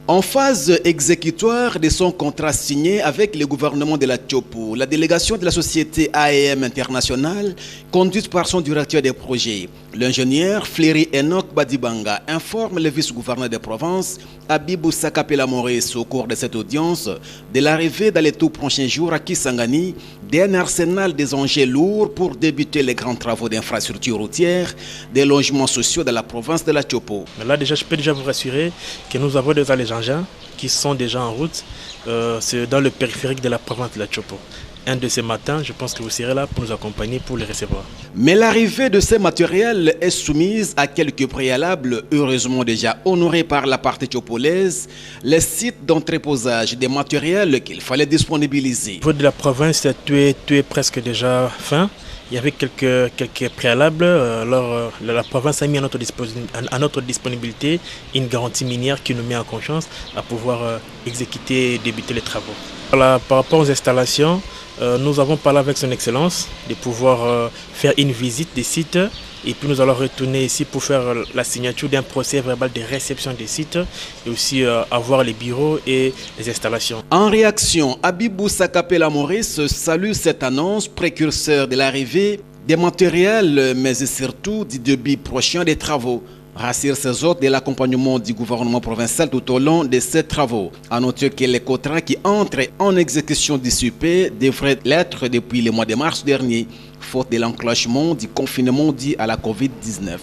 En phase exécutoire de son contrat signé avec le gouvernement de la Tchopo, la délégation de la société AEM International, conduite par son directeur des projets, l'ingénieur Fléry Enoch Badibanga, informe le vice-gouverneur de Provence, Abibou Sakapela Maurice, au cours de cette audience, de l'arrivée dans les tout prochains jours à Kisangani d'un arsenal des engins lourds pour débuter les grands travaux d'infrastructures routières, des logements sociaux de la province de la Tchopo. Là déjà, je peux déjà vous rassurer que nous avons déjà les engins qui sont déjà en route. C'est dans le périphérique de la province de la Tchopo. Un de ces matins, je pense que vous serez là pour nous accompagner, pour les recevoir. Mais l'arrivée de ces matériels est soumise à quelques préalables, heureusement déjà honorés par la partie tchopolaise, les sites d'entreposage des matériels qu'il fallait disponibiliser. Au niveau de la province, tout est presque déjà fin. Il y avait quelques préalables. Alors, la province a mis à notre disponibilité une garantie minière qui nous met en confiance à pouvoir exécuter et débuter les travaux. Voilà, par rapport aux installations, nous avons parlé avec son Excellence de pouvoir faire une visite des sites et puis nous allons retourner ici pour faire la signature d'un procès verbal de réception des sites et aussi avoir les bureaux et les installations. En réaction, Abibou Sakapela Maurice salue cette annonce précurseur de l'arrivée des matériels mais surtout du début prochain des travaux. Rassure ses hôtes de l'accompagnement du gouvernement provincial tout au long de ces travaux. À noter que les contrats qui entrent en exécution d'ici peu devraient l'être depuis le mois de mars dernier, faute de l'enclenchement du confinement dû à la Covid-19.